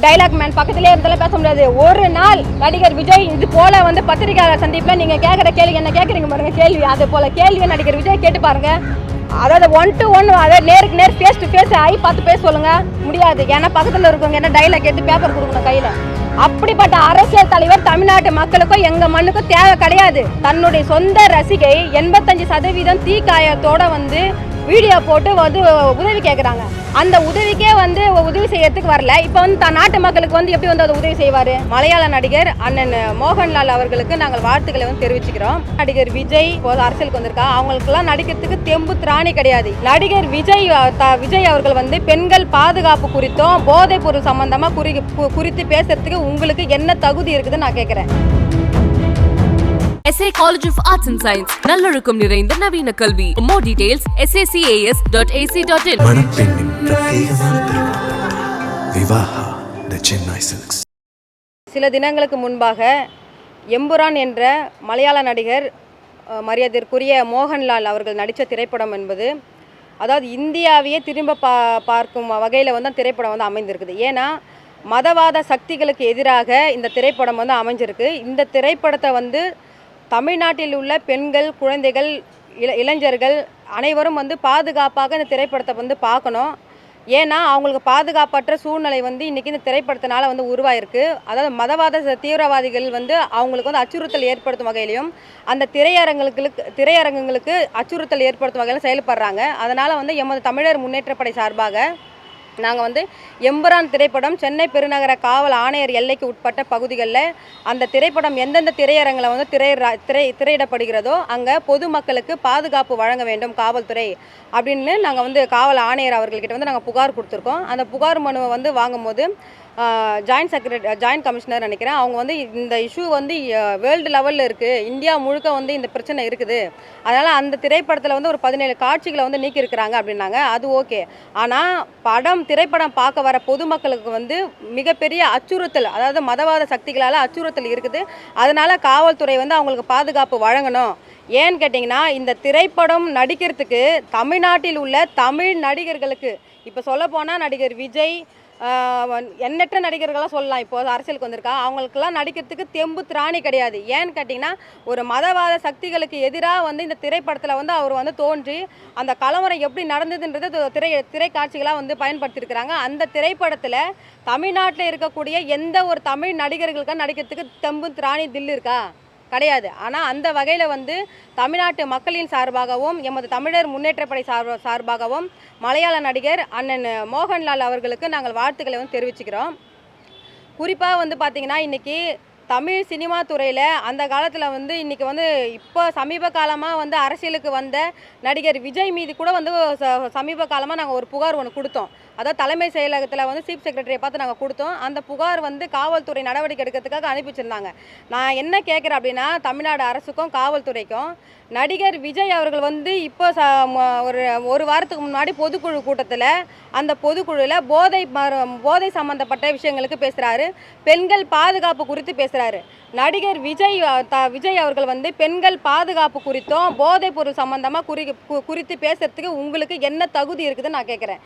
Dialogue man பக்கத்திலே இருந்தாலும் பேச முடியாது. ஒரு நாள் நடிகர் விஜய் இது போல வந்து பத்திரிகையாளர் சந்திப்புல நீங்க கேட்குற கேள்வி என்ன கேட்குறீங்க பாருங்க, கேள்வி அது போல கேள்வியை நடிகர் விஜய் கேட்டு பாருங்க. அதாவது 1 to 1 அதாவது நேருக்கு நேர் ஃபேஸ் டு ஃபேஸ் ஆகி பார்த்து பேச சொல்லுங்க, முடியாது. ஏன்னா பக்கத்தில் இருக்கவங்க என்ன டைலாக் எடுத்து பேப்பர் கொடுக்கணும் கையில். அப்படிப்பட்ட அரசியல் தலைவர் தமிழ்நாட்டு மக்களுக்கும் எங்க மண்ணுக்கும் தேவை கிடையாது. தன்னுடைய சொந்த ரசிகை 85% தீக்காயத்தோட வந்து வீடியோ போட்டு வந்து உதவி கேட்குறாங்க. அந்த உதவிக்கே வந்து உதவி செய்யறதுக்கு வரல. இப்போ வந்து நாட்டு மக்களுக்கு வந்து எப்படி வந்து அதை உதவி செய்வார்? மலையாள நடிகர் அண்ணன் மோகன்லால் அவர்களுக்கு நாங்கள் வாழ்த்துக்களை வந்து தெரிவிச்சுக்கிறோம். நடிகர் விஜய் அரசியலுக்கு வந்திருக்கா, அவங்களுக்குலாம் நடிக்கிறதுக்கு தெம்பு திராணி கிடையாது. நடிகர் விஜய் அவர்கள் வந்து பெண்கள் பாதுகாப்பு குறித்தும் போதைப் பொருள் சம்பந்தமாக குறித்து பேசுறதுக்கு உங்களுக்கு என்ன தகுதி இருக்குதுன்னு நான் கேட்குறேன். SA College of Arts and Science நல்லொழுக்கம் நிறைந்த நவீன கல்வி. More details sacas.ac.in. மணப்பெண்ணின் பிரத்யேகமான திருமணம் விவாஹா தி சென்னை சில்க்ஸ். சில தினங்களுக்கு முன்பாக எம்புரான் என்ற மலையாள நடிகர் மரியாதைக்குரிய மோகன்லால் அவர்கள் நடித்த திரைப்படம் என்பது அதாவது இந்தியாவையே திரும்ப பார்க்கும் வகையில் வந்து திரைப்படம் வந்து அமைந்திருக்குது. ஏன்னா மதவாத சக்திகளுக்கு எதிராக இந்த திரைப்படம் வந்து அமைஞ்சிருக்கு. இந்த திரைப்படத்தை வந்து தமிழ்நாட்டில் உள்ள பெண்கள், குழந்தைகள், இளைஞர்கள் அனைவரும் வந்து பாதுகாப்பாக இந்த திரைப்படத்தை வந்து பார்க்கணும். ஏன்னா அவங்களுக்கு பாதுகாப்பற்ற சூழ்நிலை வந்து இன்றைக்கி இந்த திரைப்படத்தினால வந்து உருவாயிருக்கு. அதாவது மதவாத தீவிரவாதிகள் வந்து அவங்களுக்கு வந்து அச்சுறுத்தல் ஏற்படுத்தும் வகையிலையும் அந்த திரையரங்குகளுக்கு அச்சுறுத்தல் ஏற்படுத்தும் வகையிலும் செயல்படுறாங்க. அதனால் வந்து எமது தமிழர் முன்னேற்றப்படை சார்பாக நாங்கள் வந்து எம்புரான் திரைப்படம் சென்னை பெருநகர காவல் ஆணையர் எல்லைக்கு உட்பட்ட பகுதிகளில் அந்த திரைப்படம் எந்தெந்த திரையரங்கில் வந்து திரையிடப்படுகிறதோ அங்கே பொதுமக்களுக்கு பாதுகாப்பு வழங்க வேண்டும் காவல்துறை அப்படின்னு நாங்கள் வந்து காவல் ஆணையர் அவர்கள்கிட்ட வந்து நாங்கள் புகார் கொடுத்துருக்கோம். அந்த புகார் மனுவை வந்து வாங்கும்போது ஜாயின்ட் கமிஷனர் நினைக்கிறேன், அவங்க வந்து இந்த இஷ்யூ வந்து வேர்ல்டு லெவலில் இருக்குது, இந்தியா முழுக்க வந்து இந்த பிரச்சனை இருக்குது, அதனால் அந்த திரைப்படத்தில் வந்து ஒரு 17 காட்சிகளை வந்து நீக்கியிருக்கிறாங்க அப்படின்னாங்க. அது ஓகே. ஆனால் திரைப்படம் பார்க்க வர பொதுமக்களுக்கு வந்து மிகப்பெரிய அச்சுறுத்தல், அதாவது மதவாத சக்திகளால் அச்சுறுத்தல் இருக்குது. அதனால் காவல்துறை வந்து அவங்களுக்கு பாதுகாப்பு வழங்கணும். ஏன்னு கேட்டிங்கன்னா இந்த திரைப்படம் நடிக்கிறதுக்கு தமிழ்நாட்டில் உள்ள தமிழ் நடிகர்களுக்கு இப்போ சொல்லப்போனால் நடிகர் விஜய் எண்ணற்ற நடிகர்களாக சொல்லலாம், இப்போது அரசியலுக்கு வந்திருக்கா, அவங்களுக்கெல்லாம் நடிக்கிறதுக்கு தெம்பு திராணி கிடையாது. ஏன்னு கேட்டிங்கன்னா ஒரு மதவாத சக்திகளுக்கு எதிராக வந்து இந்த திரைப்படத்தில் வந்து அவர் வந்து தோன்றி அந்த கலவரம் எப்படி நடந்ததுன்றது திரைக்காட்சிகளாக வந்து பயன்படுத்தியிருக்கிறாங்க. அந்த திரைப்படத்தில் தமிழ்நாட்டில் இருக்கக்கூடிய எந்த ஒரு தமிழ் நடிகர்களுக்காக நடிக்கிறதுக்கு தெம்பு திராணி தில் இருக்கா? கிடையாது. ஆனால் அந்த வகையில் வந்து தமிழ்நாட்டு மக்களின் சார்பாகவும் எமது தமிழர் முன்னேற்றப்படை சார்பாகவும் மலையாள நடிகர் அண்ணன் மோகன்லால் அவர்களுக்கு நாங்கள் வாழ்த்துக்களை வந்து தெரிவிச்சுக்கிறோம். குறிப்பாக வந்து பார்த்திங்கன்னா இன்றைக்கி தமிழ் சினிமா துறையில் அந்த காலத்தில் வந்து இன்றைக்கி வந்து இப்போ சமீப காலமாக வந்து அரசியலுக்கு வந்த நடிகர் விஜய் மீது கூட வந்து சமீப காலமாக நாங்கள் ஒரு புகார் ஒன்று கொடுத்தோம். அதாவது தலைமை செயலகத்தில் வந்து சீஃப் செக்ரட்டரியை பார்த்து நாங்கள் கொடுத்தோம். அந்த புகார் வந்து காவல்துறை நடவடிக்கை எடுக்கிறதுக்காக அனுப்பி வச்சுருந்தாங்க. நான் என்ன கேட்குறேன் அப்படின்னா தமிழ்நாடு அரசுக்கும் காவல்துறைக்கும் நடிகர் விஜய் அவர்கள் வந்து இப்போ ஒரு வாரத்துக்கு முன்னாடி பொதுக்குழு கூட்டத்தில் அந்த பொதுக்குழுவில் போதை சம்மந்தப்பட்ட விஷயங்களுக்கு பேசுகிறாரு, பெண்கள் பாதுகாப்பு குறித்து பேசுகிறாரு. நடிகர் விஜய் அவர்கள் வந்து பெண்கள் பாதுகாப்பு குறித்தும் போதைப் பொருள் சம்பந்தமாக குறித்து பேசுறதுக்கு உங்களுக்கு என்ன தகுதி இருக்குதுன்னு நான் கேட்குறேன்.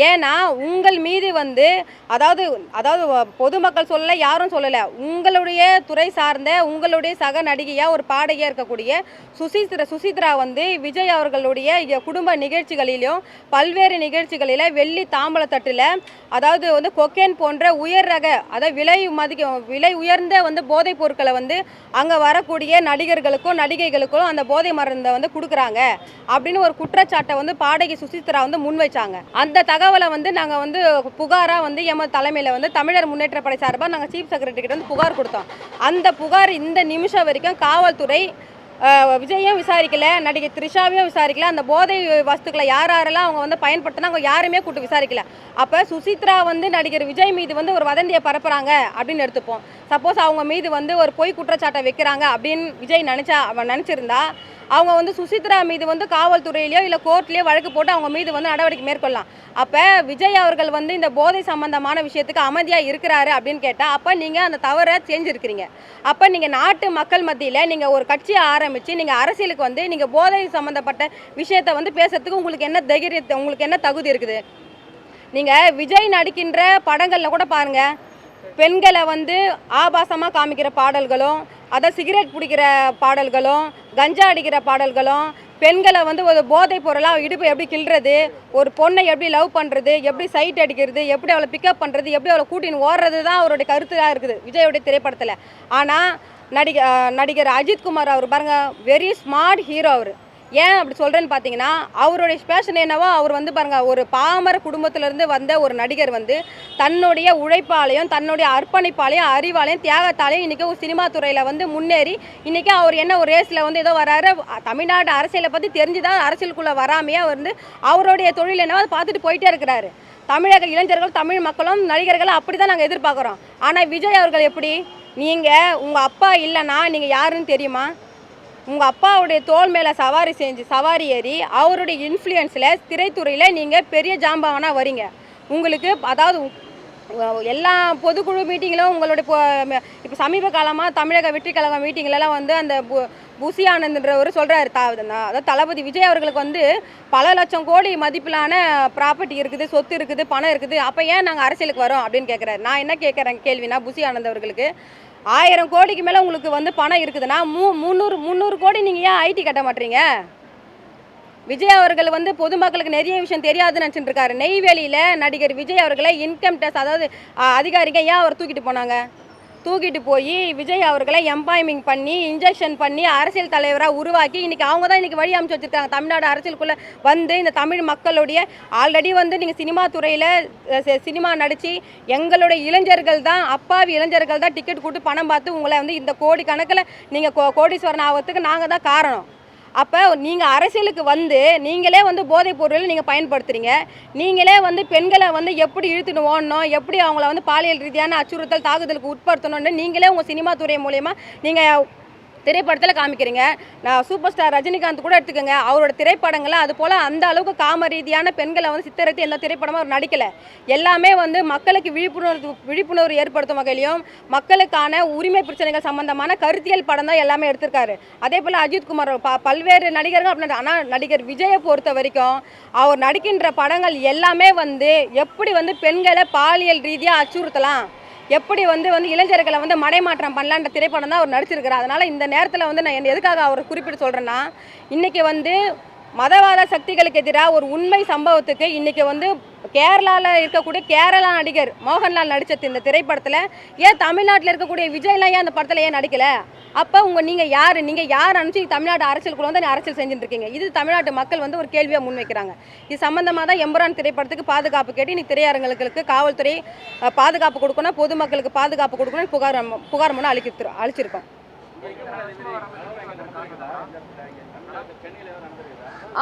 ஏன்னா உங்கள் மீது வந்து அதாவது பொதுமக்கள் சொல்லலை, யாரும் சொல்லலை, உங்களுடைய துறை சார்ந்த உங்களுடைய சக நடிகையாக ஒரு பாடகியாக இருக்கக்கூடிய சுசித்ரா வந்து விஜய் அவர்களுடைய குடும்ப நிகழ்ச்சிகளிலும் பல்வேறு நிகழ்ச்சிகளில் வெள்ளி தாம்பலத்தட்டில் அதாவது வந்து கொக்கேன் போன்ற உயர் ரக அதாவது விலை உயர்ந்த வந்து போதைப் பொருட்களை வந்து அங்கே வரக்கூடிய நடிகர்களுக்கும் நடிகைகளுக்கும் அந்த போதை மருந்தை வந்து கொடுக்குறாங்க அப்படின்னு ஒரு குற்றச்சாட்டை வந்து பாடகி சுசித்ரா வந்து முன்வைச்சாங்க. அந்த தகவலை வந்து நாங்கள் வந்து புகாராக வந்து எமது தலைமையில் வந்து தமிழர் முன்னேற்றப்படை சார்பாக நாங்கள் சீஃப் செக்ரட்டரி கிட்ட வந்து புகார் கொடுத்தோம். அந்த புகார் இந்த நிமிஷம் வரைக்கும் காவல்துறை விஜயும் விசாரிக்கல, நடிகை த்ரிஷாவையும் விசாரிக்கல, அந்த போதை வஸ்துக்களை யாரெல்லாம் அவங்க வந்து பயன்படுத்தினா அவங்க யாருமே கூட்டு விசாரிக்கல. அப்போ சுசித்ரா வந்து நடிகர் விஜய் மீது வந்து ஒரு வதந்தியை பரப்புறாங்க அப்படின்னு எடுத்துப்போம். சப்போஸ் அவங்க மீது வந்து ஒரு பொய் குற்றச்சாட்டை வைக்கிறாங்க அப்படின்னு விஜய் நினச்சிருந்தா அவங்க வந்து சுசித்ரா மீது வந்து காவல்துறையிலையோ இல்லை கோர்ட்லேயோ வழக்கு போட்டு அவங்க மீது வந்து நடவடிக்கை மேற்கொள்ளலாம். அப்போ விஜய் அவர்கள் வந்து இந்த போதை சம்பந்தமான விஷயத்துக்கு அமைதியாக இருக்கிறாரு அப்படின்னு கேட்டால் அப்போ நீங்கள் அந்த தவறை செஞ்சுருக்கிறீங்க. அப்போ நீங்கள் நாட்டு மக்கள் மத்தியில் நீங்கள் ஒரு கட்சியை ஆரம்பித்து நீங்கள் அரசியலுக்கு வந்து நீங்கள் போதை சம்மந்தப்பட்ட விஷயத்தை வந்து பேசுறதுக்கு உங்களுக்கு என்ன தைரியத்தை, உங்களுக்கு என்ன தகுதி இருக்குது? நீங்கள் விஜய் நடிக்கின்ற படங்களில் கூட பாருங்கள், பெண்களை வந்து ஆபாசமாக காமிக்கிற பாடல்களும், அதை சிகரெட் பிடிக்கிற பாடல்களும், கஞ்சா அடிக்கிற பாடல்களும், பெண்களை வந்து ஒரு போதைப் பொருளாக இடுப்பு எப்படி கிள்றது, ஒரு பொண்ணை எப்படி லவ் பண்ணுறது, எப்படி சைட் அடிக்கிறது, எப்படி அவளை பிக்கப் பண்ணுறது, எப்படி அவளை கூட்டின்னு ஓடுறது தான் அவருடைய கருத்தாக இருக்குது விஜயோடைய திரைப்படத்தில். ஆனால் நடிகர் அஜித்குமார் அவர் பாருங்கள், வெரி ஸ்மார்ட் ஹீரோ அவர். ஏன் அப்படி சொல்கிறேன்னு பார்த்தீங்கன்னா, அவருடைய பேஷன் என்னவோ, அவர் வந்து பாருங்கள், ஒரு பாமர குடும்பத்திலேருந்து வந்த ஒரு நடிகர் வந்து தன்னுடைய உழைப்பாலையும் தன்னுடைய அர்ப்பணிப்பாலையும் அறிவாலையும் தியாகத்தாலையும் இன்றைக்கி ஒரு சினிமா துறையில் வந்து முன்னேறி இன்றைக்கி அவர் என்ன ஒரு ரேஸில் வந்து ஏதோ வராரு. தமிழ்நாடு அரசியலை பற்றி தெரிஞ்சுதான் அரசியலுக்குள்ளே வராமையே வந்து அவருடைய தொழில் என்னவோ அதை பார்த்துட்டு போயிட்டே இருக்கிறாரு. தமிழக இளைஞர்கள், தமிழ் மக்களும் நடிகர்களும் அப்படி தான் நாங்கள் எதிர்பார்க்குறோம். ஆனால் விஜய் அவர்கள் எப்படி, நீங்கள் உங்கள் அப்பா இல்லைன்னா நீங்கள் யாருன்னு தெரியுமா? உங்கள் அப்பாவுடைய தோள் மேலே சவாரி ஏறி அவருடைய இன்ஃப்ளூயன்ஸில் திரைத்துறையில் நீங்கள் பெரிய ஜாம்பவானாக வரீங்க. உங்களுக்கு அதாவது எல்லா பொதுக்குழு மீட்டிங்கிலும் உங்களுடைய இப்போ சமீப காலமாக தமிழக வெற்றி கழக மீட்டிங்லலாம் வந்து அந்த புசி ஆனந்த்ன்றவர் சொல்கிறாரு, அதாவது தளபதி விஜய் அவர்களுக்கு வந்து பல லட்சம் கோடி மதிப்பிலான ப்ராப்பர்ட்டி இருக்குது, சொத்து இருக்குது, பணம் இருக்குது, அப்போ ஏன் நாங்கள் அரசியலுக்கு வரோம் அப்படின்னு கேட்குறாரு. நான் என்ன கேட்குறேன் கேள்வினா, புசி ஆனந்த் அவர்களுக்கு 1000 கோடிக்கு மேலே உங்களுக்கு வந்து பணம் இருக்குதுன்னா 300 கோடி நீங்கள் ஏன் ஐடி கட்ட மாட்டீங்க? விஜய் அவர்கள் வந்து பொதுமக்களுக்கு நிறைய விஷயம் தெரியாதுன்னு நினச்சிட்டு இருக்காரு. நெய்வேலியில் நடிகர் விஜய் அவர்களை இன்கம் டேக்ஸ் அதாவது அதிகாரிங்க ஏன் அவர் தூக்கிட்டு போனாங்க? தூக்கிட்டு போய் விஜய் அவர்களை எம்பாய்மிங் பண்ணி இன்ஜெக்ஷன் பண்ணி அரசியல் தலைவராக உருவாக்கி இன்றைக்கி அவங்க தான் இன்றைக்கி வழி அமைச்சு வச்சுருக்காங்க. தமிழ்நாடு அரசியலுக்குள்ளே வந்து இந்த தமிழ் மக்களுடைய ஆல்ரெடி வந்து நீங்கள் சினிமா துறையில் சினிமா நடித்து எங்களுடைய இளைஞர்கள் தான், அப்பாவி இளைஞர்கள் தான் டிக்கெட் கொடுத்து பணம் பார்த்து உங்களை வந்து இந்த கோடி கணக்கில் நீங்கள் கோடீஸ்வரன் ஆகிறதுக்கு நாங்கள் தான் காரணம். அப்போ நீங்கள் அரசியலுக்கு வந்து நீங்களே வந்து போதைப் பொருள் நீங்கள் பயன்படுத்துகிறீங்க. நீங்களே வந்து பெண்களை வந்து எப்படி இழுத்துட்டு ஓடணும், எப்படி அவங்கள வந்து பாலியல் ரீதியான அச்சுறுத்தல் தாக்குதலுக்கு உட்படுத்தணும்னு நீங்களே உங்கள் சினிமா துறை மூலயமா நீங்கள் திரைப்படத்தில் காமிக்கிறீங்க. நான் சூப்பர் ஸ்டார் ரஜினிகாந்த் கூட எடுத்துக்கோங்க, அவரோட திரைப்படங்களை அது போல் அந்த அளவுக்கு காம ரீதியான பெண்களை வந்து சித்தரித்து எந்த திரைப்படமும் அவர் நடிக்கலை. எல்லாமே வந்து மக்களுக்கு விழிப்புணர்வு ஏற்படுத்தும் வகையிலையும் மக்களுக்கான உரிமை பிரச்சனைகள் சம்பந்தமான கருத்தியல் படம் தான் எல்லாமே எடுத்திருக்காரு. அதே போல் அஜித்குமார் பல்வேறு நடிகர்கள் அப்படின்னா, ஆனால் நடிகர் விஜயை பொறுத்த வரைக்கும் அவர் நடிக்கின்ற படங்கள் எல்லாமே வந்து எப்படி வந்து பெண்களை பாலியல் ரீதியாக அச்சுறுத்தலாம், எப்படி வந்து இளைஞர்களை வந்து மடைமாற்றம் பண்ணலான்ற திரைப்படம் தான் அவர் நடிச்சிருக்கிறார். அதனால் இந்த நேரத்தில் வந்து நான் எதுக்காக அவரை குறிப்பிட்டு சொல்கிறேன்னா, இன்றைக்கி வந்து மதவாத சக்திகளுக்கு எதிராக ஒரு உண்மை சம்பவத்துக்கு இன்றைக்கி வந்து கேரளாவில் இருக்கக்கூடிய கேரளா நடிகர் மோகன்லால் நடித்த இந்த திரைப்படத்தில் ஏன் தமிழ்நாட்டில் இருக்கக்கூடிய விஜய்லாம் ஏன் அந்த படத்தில் ஏன் நடிக்கலை? அப்போ நீங்கள் யார் அனுப்பிச்சு தமிழ்நாடு அரசியலுக்குள்ள வந்து அரசியல் செஞ்சுட்டு இருக்கீங்க? இது தமிழ்நாட்டு மக்கள் வந்து ஒரு கேள்வியாக முன்வைக்கிறாங்க. இது சம்மந்தமாக தான் எம்புரான் திரைப்படத்துக்கு பாதுகாப்பு கேட்டு இன்னைக்கு திரையரங்குகளுக்கு காவல்துறை பாதுகாப்பு கொடுக்கணும், பொதுமக்களுக்கு பாதுகாப்பு கொடுக்கணும் புகார் மனு அளிச்சிருக்கோம்.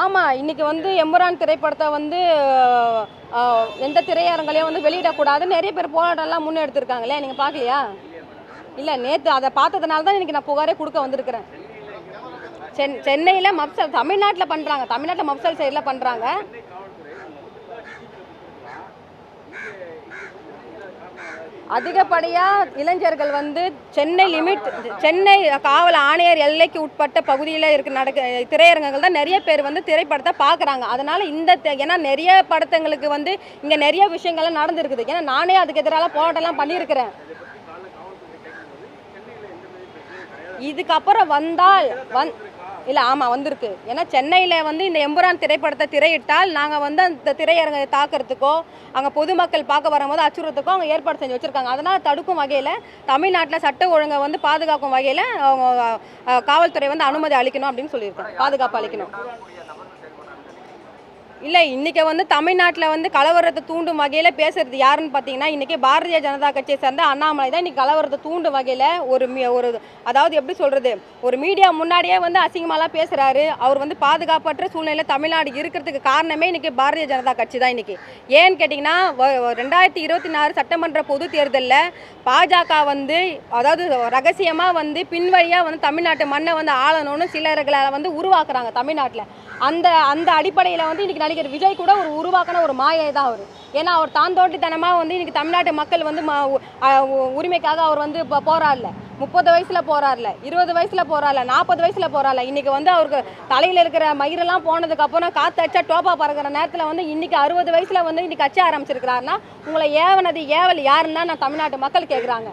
ஆமாம், இன்றைக்கி வந்து எம்புரான் திரைப்படத்தை வந்து எந்த திரையரங்களையும் வந்து வெளியிடக்கூடாதுன்னு நிறைய பேர் போராட்டம்லாம் முன்னெடுத்துருக்காங்களே, நீங்கள் பார்க்கலையா? இல்லை, நேற்று அதை பார்த்ததுனால தான் இன்றைக்கி நான் புகாரே கொடுக்க வந்திருக்கிறேன். சென்னையில் மப்சல் தமிழ்நாட்டில் பண்ணுறாங்க, தமிழ்நாட்டில் மப்சல் சைடில் பண்ணுறாங்க. அதிகப்படியாக இளைஞர்கள் வந்து சென்னை காவல் ஆணையர் எல்லைக்கு உட்பட்ட பகுதியில் திரையரங்குகள் தான் நிறைய பேர் வந்து திரைப்படத்தை பார்க்குறாங்க. அதனால் ஏன்னா நிறைய படத்தங்களுக்கு வந்து இங்கே நிறைய விஷயங்கள்லாம் நடந்துருக்குது. ஏன்னா நானே அதுக்கு எதிராக போராட்டம்லாம் பண்ணியிருக்கிறேன். இதுக்கப்புறம் இல்லை, ஆமாம் வந்திருக்கு. ஏன்னா சென்னையில் வந்து இந்த எம்புரான் திரைப்படத்தை திரையிட்டால் நாங்கள் வந்து அந்த திரையரங்கை தாக்கிறதுக்கோ அங்கே பொதுமக்கள் பார்க்க வரும்போது அச்சுறுத்தக்கோ அவங்க ஏற்பாடு செஞ்சு வச்சுருக்காங்க. அதனால் தடுக்கும் வகையில் தமிழ்நாட்டில் சட்ட ஒழுங்கை வந்து பாதுகாக்கும் வகையில் அவங்க காவல்துறை வந்து அனுமதி அளிக்கணும் அப்படின்னு சொல்லியிருக்காங்க, பாதுகாப்பு அளிக்கணும். இல்லை, இன்றைக்கி வந்து தமிழ்நாட்டில் வந்து கலவரத்தை தூண்டும் வகையில் பேசுகிறது யாருன்னு பார்த்தீங்கன்னா, இன்றைக்கி பாரதிய ஜனதா கட்சியை சேர்ந்த அண்ணாமலை தான் இன்றைக்கி கலவரத்தை தூண்டும் வகையில் ஒரு அதாவது எப்படி சொல்கிறது, ஒரு மீடியா முன்னாடியே வந்து அசிங்கமாலாம் பேசுகிறாரு. அவர் வந்து பாதுகாப்பற்ற சூழ்நிலையில் தமிழ்நாடு இருக்கிறதுக்கு காரணமே இன்றைக்கி பாரதிய ஜனதா கட்சி தான். இன்றைக்கி ஏன்னு கேட்டிங்கன்னா, 2024 சட்டமன்ற பொது தேர்தலில் பாஜக வந்து அதாவது ரகசியமாக வந்து பின்வழியாக வந்து தமிழ்நாட்டு மண்ணை வந்து ஆளணும்னு சிலர்களை வந்து உருவாக்குறாங்க தமிழ்நாட்டில். அந்த அடிப்படையில் வந்து இன்றைக்கி நடிகர் விஜய் கூட ஒரு உருவாக்கின ஒரு மாயை தான் அவர். ஏன்னா அவர் தான் தோண்டித்தனமாக வந்து இன்றைக்கி தமிழ்நாட்டு மக்கள் வந்து உரிமைக்காக அவர் வந்து இப்போ போராடல. 30 வயசில் போகிறார்ல, 20 வயசில் போகிறார்ல, 40 வயசில் போகிறார்ல. இன்றைக்கி வந்து அவருக்கு தலையில் இருக்கிற மயிரெல்லாம் போனதுக்கப்புறம் காற்று அடிச்சா டோப்பா பறக்கிற நேரத்தில் வந்து இன்றைக்கி 60 வயசில் வந்து இன்றைக்கி கட்சி ஆரம்பிச்சிருக்கிறாருன்னா உங்களை ஏவல் யாருன்னா நான் தமிழ்நாட்டு மக்கள் கேட்குறாங்க.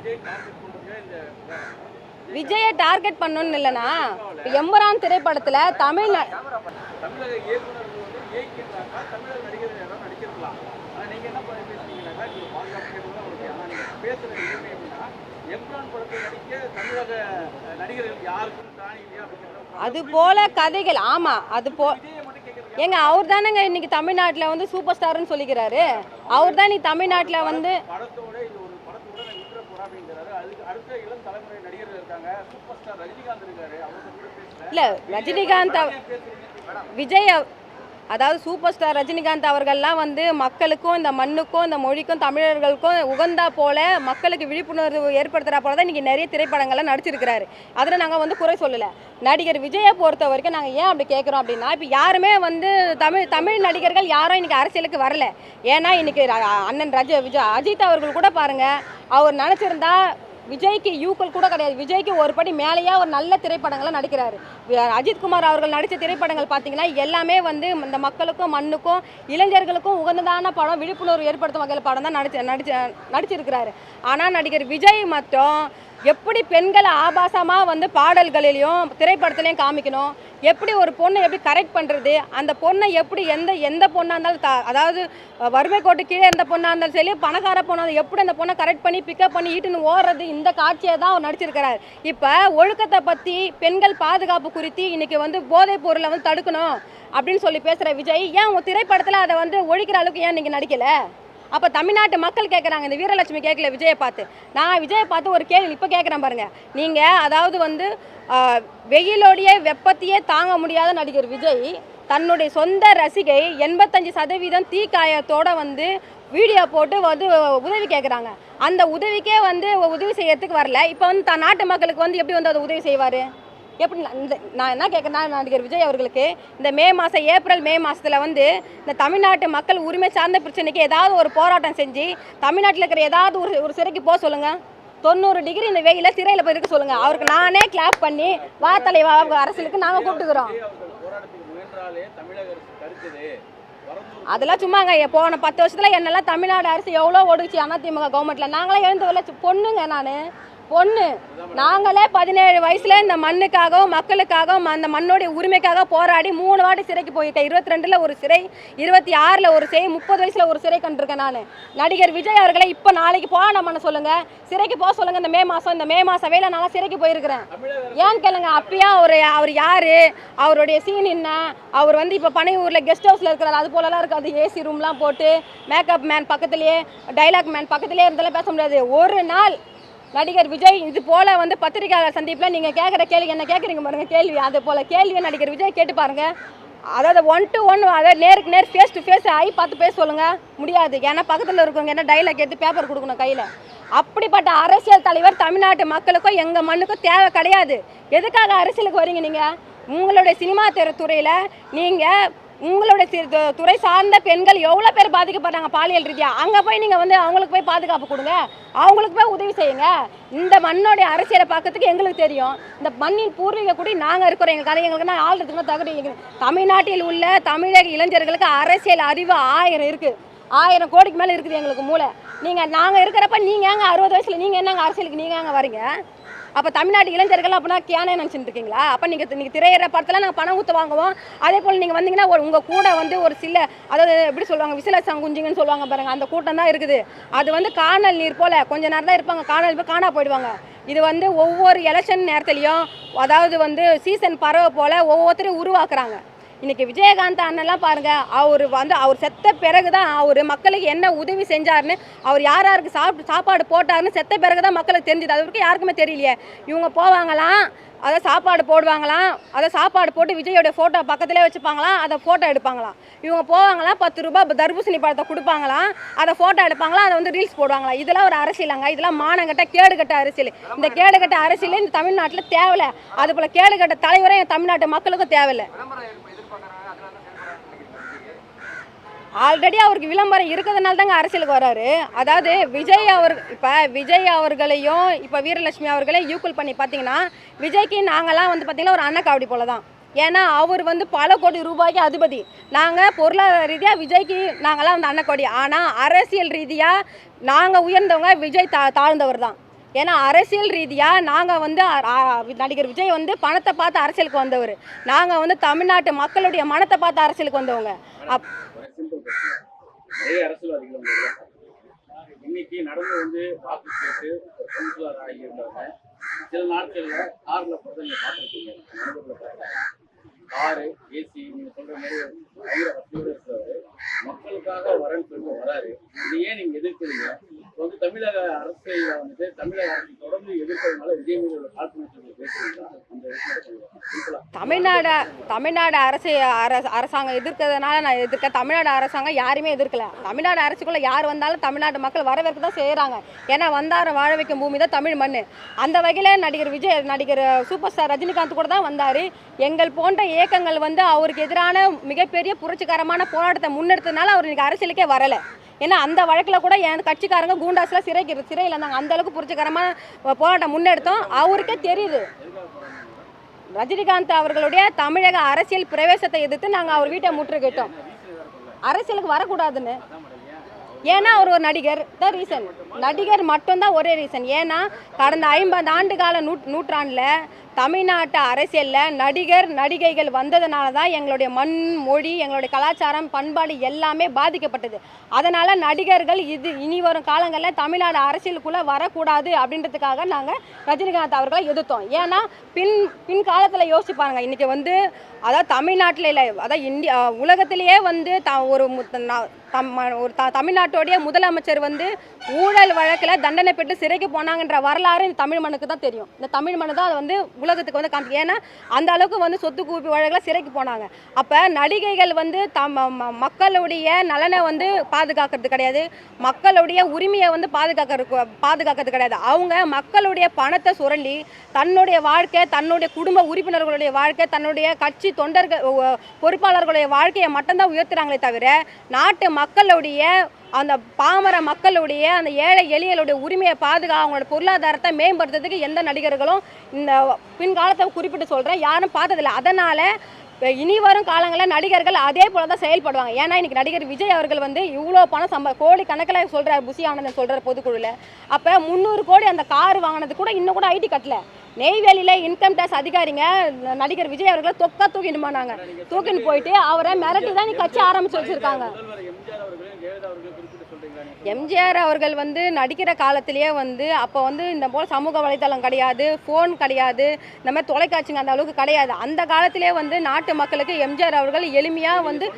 விஜயை டார்கெட் பண்ணணும்னு இல்லைன்னா இப்போ எம்புரான் திரைப்படத்தில் அது போல கதைகள். ஆமாம், அது ஏங்க அவர் தானேங்க இன்னைக்கு தமிழ்நாட்டில் வந்து சூப்பர் ஸ்டார்னு சொல்லிக்கிறாரு. அவர் தான் நீ தமிழ்நாட்டில் வந்து இல்லை ரஜினிகாந்த் விஜய் அதாவது சூப்பர் ஸ்டார் ரஜினிகாந்த் அவர்கள்லாம் வந்து மக்களுக்கும் இந்த மண்ணுக்கும் இந்த மொழிக்கும் தமிழர்களுக்கும் உகந்தா போல மக்களுக்கு விழிப்புணர்வு ஏற்படுத்துகிற போல தான் இன்றைக்கி நிறைய திரைப்படங்கள்லாம் நடிச்சிருக்கிறாரு. அதில் நாங்கள் வந்து குறை சொல்லலை. நடிகர் விஜயை பொறுத்த வரைக்கும் நாங்கள் ஏன் அப்படி கேட்குறோம் அப்படின்னா, இப்போ யாருமே வந்து தமிழ் நடிகர்கள் யாரும் இன்றைக்கி அரசியலுக்கு வரல. ஏன்னா இன்றைக்கி அண்ணன் அஜித் அவர்கள் கூட பாருங்கள், அவர் நினச்சிருந்தா விஜய்க்கு யூக்கள் கூட கிடையாது. விஜய்க்கு ஒரு படி மேலேயே ஒரு நல்ல திரைப்படங்களை நடிக்கிறாரு. அஜித்குமார் அவர்கள் நடித்த திரைப்படங்கள் பார்த்தீங்கன்னா எல்லாமே வந்து இந்த மக்களுக்கும் மண்ணுக்கும் இளைஞர்களுக்கும் உகந்ததான படம், விழிப்புணர்வு ஏற்படுத்தும் வகையில் படம் தான் நடிச்சிருக்கிறாரு. ஆனால் நடிகர் விஜய் மட்டும் எப்படி பெண்களை ஆபாசமாக வந்து பாடல்களிலையும் திரைப்படத்துலையும் காமிக்கணும், எப்படி ஒரு பொண்ணை எப்படி கரெக்ட் பண்ணுறது, அந்த பொண்ணை எப்படி எந்த பொண்ணாக இருந்தாலும் அதாவது வறுமை கோட்டு கீழே இருந்த பொண்ணாக இருந்தாலும் சரி, பணக்கார பொண்ணாக எப்படி அந்த பொண்ணை கரெக்ட் பண்ணி பிக்கப் பண்ணி ஈட்டுன்னு ஓடுறது, இந்த காட்சியை தான் அவர் நடிச்சிருக்கிறார். இப்போ ஒழுக்கத்தை பற்றி பெண்கள் பாதுகாப்பு குறித்து இன்றைக்கி வந்து போதைப் பொருளை வந்து தடுக்கணும் அப்படின்னு சொல்லி பேசுகிற விஜய் ஏன் உங்கள் திரைப்படத்தில் அதை வந்து ஒழிக்கிற அளவுக்கு ஏன் நீங்கள் நடிக்கலை? அப்போ தமிழ்நாட்டு மக்கள் கேட்குறாங்க. இந்த வீரலட்சுமி கேட்கல விஜயை பார்த்து. நான் விஜயை பார்த்து ஒரு கேள்வி இப்போ கேட்குறேன் பாருங்கள். நீங்கள் அதாவது வந்து வெயிலோடைய வெப்பத்தையே தாங்க முடியாத நடிகர் விஜய் தன்னுடைய சொந்த ரசிகை 85% தீக்காயத்தோடு வந்து வீடியோ போட்டு வந்து உதவி கேட்குறாங்க. அந்த உதவிக்கே வந்து உதவி செய்யறதுக்கு வரல. இப்போ வந்து நாட்டு மக்களுக்கு வந்து எப்படி வந்து அதை உதவி செய்வார்? எப்படி நான் என்ன கேட்குறேன்னா, நடிகர் விஜய் அவர்களுக்கு இந்த ஏப்ரல் மே மாதத்தில் வந்து இந்த தமிழ்நாட்டு மக்கள் உரிமை சார்ந்த பிரச்சனைக்கு ஏதாவது ஒரு போராட்டம் செஞ்சு தமிழ்நாட்டில் இருக்கிற ஏதாவது ஒரு சிறைக்கு போக சொல்லுங்கள். 90 டிகிரி இந்த வெயில சிறையில் போய் இருக்க சொல்லுங்கள். அவருக்கு நானே கிளாப் பண்ணி வா தலைவா அரசியலுக்கு நாங்கள் கூப்பிட்டுக்கிறோம். அதெல்லாம் சும்மாங்க. போன 10 வருஷத்தில் என்னெல்லாம் தமிழ்நாடு அரசு எவ்வளோ ஒடுச்சு அதிமுக கவர்மெண்ட்டில். நாங்களாம் எழுந்து வரல, பொண்ணுங்க. நான் பொண்ணு. நாங்களே 17 வயசுல இந்த மண்ணுக்காகவும் மக்களுக்காகவும் அந்த மண்ணோடைய உரிமைக்காக போராடி 3 வாட்டி சிறைக்கு போயிருக்கேன். 22ல் ஒரு சிறை, 26ல் ஒரு சிறை, 30 வயசுல ஒரு சிறை கண்டிருக்கேன். நான் நடிகர் விஜய் அவர்களை இப்போ நாளைக்கு போராட்டம் பண்ண சொல்லுங்க, சிறைக்கு போக சொல்லுங்க. இந்த மே மாசம் வேலை நான் சிறைக்கு போயிருக்கிறேன். ஏன்னு கேளுங்க. அப்பயா அவர் யாரு, அவருடைய சீன் என்ன, அவர் வந்து இப்போ பனையூரில் கெஸ்ட் ஹவுஸில் இருக்கிறார். அது போலலாம் இருக்காது. ஏசி ரூம்லாம் போட்டு மேக்கப் மேன் பக்கத்துலேயே, டைலாக் மேன் பக்கத்துலேயே இருந்தாலும் பேச முடியாது. ஒரு நாள் நடிகர் விஜய் இது போல் வந்து பத்திரிகையாளர் சந்திப்பில் நீங்கள் கேட்குற கேள்வி என்ன கேட்குறீங்க பாருங்க கேள்வி, அது போல் கேள்வியை நடிகர் விஜய் கேட்டு பாருங்க. அதாவது 1 to 1, அதாவது நேருக்கு நேர் ஃபேஸ் டு ஃபேஸ் ஆகி பார்த்து பேச சொல்லுங்க. முடியாது. ஏன்னா பக்கத்தில் இருக்கவங்க என்ன டைலாக் எடுத்து பேப்பர் கொடுக்கணும் கையில். அப்படிப்பட்ட அரசியல் தலைவர் தமிழ்நாட்டு மக்களுக்கும் எங்கள் மண்ணுக்கும் தேவை கிடையாது. எதுக்காக அரசியலுக்கு வரீங்க நீங்கள்? உங்களுடைய சினிமா துறையில் நீங்கள் உங்களுடைய துறை சார்ந்த பெண்கள் எவ்வளோ பேர் பாதிக்கப்படுறாங்க பாலியல் ரீதியாக. அங்கே போய் நீங்கள் வந்து அவங்களுக்கு போய் பாதுகாப்பு கொடுங்க, அவங்களுக்கு போய் உதவி செய்யுங்க. இந்த மண்ணோடைய அரசியலை பார்க்கறதுக்கு எங்களுக்கு தெரியும். இந்த மண்ணின் பூர்வீக கூடி நாங்கள் இருக்கிறோம். எங்கள் கதை எங்களுக்குன்னா ஆள்றதுக்குன்னா தகுதி. தமிழ்நாட்டில் உள்ள தமிழக இளைஞர்களுக்கு அரசியல் அறிவு 1000 இருக்குது. 1000 கோடிக்கு மேலே இருக்குது எங்களுக்கு மூளை. நாங்கள் இருக்கிறப்ப நீங்கள் ஏங்க 60 வயசில் நீங்கள் என்னங்க அரசியலுக்கு நீங்கள் ஏங்க வரீங்க? அப்போ தமிழ்நாட்டு இளைஞர்கள் அப்படின்னா கேனே நினச்சிட்டு இருக்கீங்களா? அப்போ நீங்கள் திரையிற படத்தில் நாங்கள் பணம் ஊற்ற வாங்குவோம். அதே போல் நீங்கள் வந்தீங்கன்னா உங்கள் கூட வந்து ஒரு அதாவது எப்படி சொல்லுவாங்க, விசிலசம் குஞ்சுங்கன்னு சொல்லுவாங்க பாருங்கள், அந்த கூட்டம் தான் இருக்குது. அது வந்து காணல் நீர் போல் கொஞ்ச நேரம் தான் இருப்பாங்க, காணல் போய் காணா போயிடுவாங்க. இது வந்து ஒவ்வொரு எலெக்ஷன் நேரத்துலையும் அதாவது வந்து சீசன் பறவை போல் ஒவ்வொருத்தரையும் உருவாக்குறாங்க. இன்றைக்கி விஜயகாந்த் அண்ணன்லாம் பாருங்கள், அவர் செத்த பிறகு தான் அவர் மக்களுக்கு என்ன உதவி செஞ்சாருன்னு, அவர் யாருக்கு சாப்பாடு போட்டாருன்னு செத்த பிறகு தான் மக்களுக்கு தெரிஞ்சுது. அது வரைக்கும் யாருக்குமே தெரியலையே. இவங்க போவாங்களாம், அதை சாப்பாடு போடுவாங்களாம், அதை சாப்பாடு போட்டு விஜயோடைய ஃபோட்டோ பக்கத்துலேயே வச்சுப்பாங்களாம், அதை ஃபோட்டோ எடுப்பாங்களாம். இவங்க போவாங்களாம், 10 ரூபாய் தர்பூசணி பழத்தை கொடுப்பாங்களாம், அதை ஃபோட்டோ எடுப்பாங்களாம், அதை வந்து ரீல்ஸ் போடுவாங்களாம். இதெல்லாம் ஒரு அரசியலாங்க? இதெல்லாம் மானங்கட்ட கேடுகட்ட அரசியல். இந்த கேடுகட்ட அரசியல் இந்த தமிழ்நாட்டில் தேவையில்லை. அதுபோல் கேடுகட்ட தலைவரை தமிழ்நாட்டு மக்களுக்கும் தேவையில்லை. ஆல்ரெடி அவருக்கு விளம்பரம் இருக்கிறதுனால தாங்க அரசியலுக்கு வராரு. அதாவது விஜய் அவர்களையும் இப்போ வீரலட்சுமி அவர்களையும் ஈக்குவல் பண்ணி பார்த்தீங்கன்னா, விஜய்க்கு நாங்கள்லாம் வந்து பார்த்தீங்கன்னா ஒரு அன்னக்காவடி போல தான். ஏன்னா அவர் வந்து பல கோடி ரூபாய்க்கு அதிபதி. நாங்கள் பொருளாதார ரீதியாக விஜய்க்கு நாங்கள்லாம் வந்து அன்னக்காவடி. ஆனால் அரசியல் ரீதியாக நாங்கள் உயர்ந்தவங்க, விஜய் தாழ்ந்தவர் தான். ஏன்னா அரசியல் ரீதியாக நாங்கள் வந்து நடிகர் விஜய் வந்து பணத்தை பார்த்து அரசியலுக்கு வந்தவர். நாங்கள் வந்து தமிழ்நாட்டு மக்களுடைய மனத்தை பார்த்து அரசியலுக்கு வந்தவங்க. நிறைய அரசியல்வாதிகள் இன்னைக்கு நடந்து வந்து வாக்கு கேட்டு ஒரு கவுன்சிலர் ஆகியிருந்தாங்க. சில நாட்கள்ல கார்ல போகிறத நீங்க பார்த்துருக்கீங்க. காரு ஏசி நீங்க சொல்ற மாதிரி ஆயிர வசதியோடு இருக்கிறாரு. மக்களுக்காக வரன்னு சொல்லி வராரு. இது ஏன் நீங்க எதிர்க்கிறீங்க? இப்போ வந்து தமிழக அரசியல வந்துட்டு தமிழக அரசு தொடர்ந்து எதிர்க்கிறதுனால விஜய் மீது உள்ள காழ்ப்புணர்ச்சி பேசுறீங்களா? தமிழ்நாடு அரசாங்கம் எதிர்க்கிறதுனால நான் எதிர்க்க. தமிழ்நாடு அரசாங்கம் யாருமே எதிர்க்கல. தமிழ்நாடு அரசுக்குள்ள யார் வந்தாலும் தமிழ்நாட்டு மக்கள் வரவேற்க தான் செய்கிறாங்க. ஏன்னா வந்தார வாழ வைக்கும் பூமி தான் தமிழ் மண். அந்த வகையில் நடிகர் சூப்பர் ஸ்டார் ரஜினிகாந்த் கூட தான் வந்தார். எங்கள் போன்ற இயக்கங்கள் வந்து அவருக்கு எதிரான மிகப்பெரிய புரட்சிகரமான போராட்டத்தை முன்னெடுத்ததுனால அவர் இன்னைக்கு அரசியலுக்கே வரலை. ஏன்னா அந்த வழக்கில் கூட என் கட்சிக்காரங்க கூண்டாஸில் சிறையில் இருந்தாங்க. அந்தளவுக்கு புரட்சிகரமான போராட்டம் முன்னெடுத்தோம். அவருக்கே தெரியுது. ரஜினிகாந்த் அவர்களுடைய தமிழக அரசியல் பிரவேசத்தை எதிர்த்து நாங்கள் அவர் வீட்டை முற்றுகையிட்டோம். அரசியலுக்கு வரக்கூடாதுன்னு. ஏன்னா அவர் ஒரு நடிகர் தான் ரீசன். நடிகர் மட்டும்தான் ஒரே ரீசன். ஏன்னா கடந்த 50 ஆண்டு கால நூற்றாண்டில் தமிழ்நாட்டு அரசியலில் நடிகைகள் வந்ததுனால தான் எங்களுடைய மண், மொழி, எங்களுடைய கலாச்சாரம், பண்பாடு எல்லாமே பாதிக்கப்பட்டது. அதனால் நடிகர்கள் இனி வரும் காலங்களில் தமிழ்நாடு அரசியலுக்குள்ளே வரக்கூடாது அப்படின்றதுக்காக நாங்கள் ரஜினிகாந்த் அவர்களை எதிர்த்தோம். ஏன்னா பின் காலத்தில் யோசிச்சு பாருங்கள். இன்றைக்கி வந்து அதாவது தமிழ்நாட்டில் இல்லை, அதாவது உலகத்திலேயே வந்து தமிழ்நாட்டோடைய முதலமைச்சர் வந்து ஊழல் வழக்கில் தண்டனை பெற்று சிறைக்கு போனாங்கன்ற வரலாறு இந்த தமிழ் மண்ணுக்கு தான் தெரியும். இந்த தமிழ் மண்ணு தான் அதை வந்து உலகத்துக்கு வந்து காமிக்கும். ஏன்னா அந்த அளவுக்கு வந்து சொத்து குவிப்பு வழக்கில் சிறைக்கு போனாங்க. அப்போ நடிகைகள் வந்து மக்களுடைய நலனை வந்து பாதுகாக்கிறது கிடையாது, மக்களுடைய உரிமையை வந்து பாதுகாக்கிறது கிடையாது. அவங்க மக்களுடைய பணத்தை சுரண்டி தன்னுடைய வாழ்க்கை, தன்னுடைய குடும்ப உறுப்பினர்களுடைய வாழ்க்கை, தன்னுடைய கட்சி தொண்டர்கள் பொறுப்பாளர்களுடைய வாழ்க்கையை மட்டும்தான் உயர்த்துறாங்களே தவிர நாட்டு மக்களுடைய அந்த பாமர மக்களுடைய அந்த ஏழை எளியலுடைய உரிமையை அவங்களோட பொருளாதாரத்தை மேம்படுத்துறதுக்கு எந்த நடிகர்களும் இந்த பின்காலத்தை குறிப்பிட்டு சொல்கிறேன் யாரும் பார்த்ததில்லை. அதனால் இனி வரும் காலங்களில் நடிகர்கள் அதே போல தான் செயல்படுவாங்க. ஏன்னா இன்றைக்கி நடிகர் விஜய் அவர்கள் வந்து இவ்வளோ பணம் கோடி கணக்கில் சொல்கிறார். புசி ஆனந்தன் சொல்கிறார் பொதுக்குழுவில். அப்போ 300 கோடி அந்த கார் வாங்கினது கூட இன்னும் கூட ஐடி கட்டல. நெய்வேலியில் இன்கம் டேக்ஸ் அதிகாரிங்க நடிகர் விஜய் அவர்களை தூக்கிட்டு போனாங்க. தூக்கின்னு போயிட்டு அவரை மிரட்டி தான் கட்சி ஆரம்பிச்சு வச்சுருக்காங்க. எம்ஜிஆர் அவர்கள் வந்து நடிக்கிற காலத்திலேயே வந்து அப்போ வந்து இந்த போல் சமூக வலைத்தளம் கிடையாது, ஃபோன் கிடையாது, இந்த மாதிரி தொலைக்காட்சிங்க அந்த அளவுக்கு கிடையாது. அந்த காலத்திலே வந்து நாட்டு மக்களுக்கு எம்ஜிஆர் அவர்கள் எளிமையாக வந்து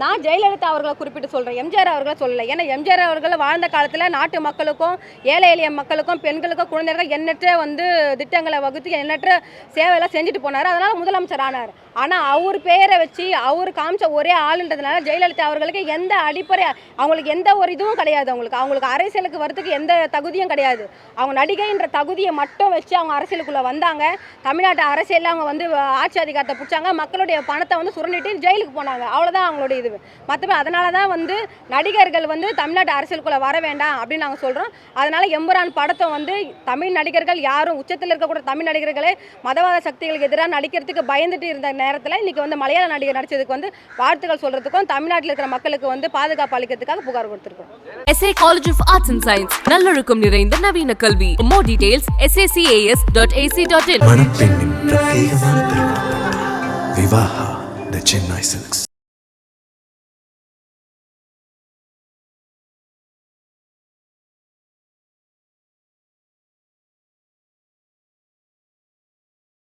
நான் ஜெயலலிதா அவர்களை குறிப்பிட்டு சொல்கிறேன், எம்ஜிஆர் அவர்களை சொல்லலை. ஏன்னா எம்ஜிஆர் அவர்கள் வாழ்ந்த காலத்தில் நாட்டு மக்களுக்கும் ஏழை எளிய மக்களுக்கும் பெண்களுக்கும் குழந்தைகளுக்கும் எண்ணற்ற வந்து திட்டங்களை வகுத்து எண்ணற்ற சேவையெல்லாம் செஞ்சுட்டு போனார். அதனால் முதலமைச்சர் ஆனார். ஆனால் அவர் பேரை வச்சு அவர் காமிச்ச ஒரே ஆளுன்றதுனால ஜெயலலிதா அவர்களுக்கு எந்த அடிப்படை அவங்களுக்கு எந்த ஒரு இதுவும் கிடையாது. அவங்களுக்கு அரசியலுக்கு வரதுக்கு எந்த தகுதியும் கிடையாது. அவங்க நடிகைன்ற தகுதியை மட்டும் வச்சு அவங்க அரசியலுக்குள்ளே வந்தாங்க. தமிழ்நாட்டு அரசியலில் அவங்க வந்து ஆட்சி அதிகாரத்தை பிடிச்சாங்க. மக்களுடைய பணத்தை வந்து சுரண்டிட்டு ஜெயிலுக்கு போனாங்க. அவ்வளோதான் அவங்களுடைய இது. மற்றபடி அதனால தான் வந்து நடிகர்கள் வந்து தமிழ்நாட்டு அரசியலுக்குள்ளே வர வேண்டாம் அப்படின்னு நாங்கள் சொல்கிறோம். அதனால் எம்புரான் படத்தை வந்து தமிழ் நடிகர்கள் யாரும் உச்சத்தில் இருக்கக்கூடிய தமிழ் நடிகர்களே மதவாத சக்திகளுக்கு எதிராக நடிக்கிறதுக்கு பயந்துட்டு இருந்த நேரத்தில் இன்றைக்கி வந்து மலையாள நடிகர் நடித்ததுக்கு வந்து வாழ்த்துக்கள் சொல்கிறதுக்கும் தமிழ்நாட்டில் இருக்கிற மக்களுக்கு வந்து பாதுகாப்பு அளிக்கிறதுக்காக புகார் கொடுத்துருக்கோம். SA College of Arts and Science நல்லொழுக்கம் நிறைந்த நவீன கல்வி. More details sacas.ac.in. மணப்பெண்ணின் பிரத்யேகமான திருமணம் விவாஹா தி சென்னை சில்க்ஸ்.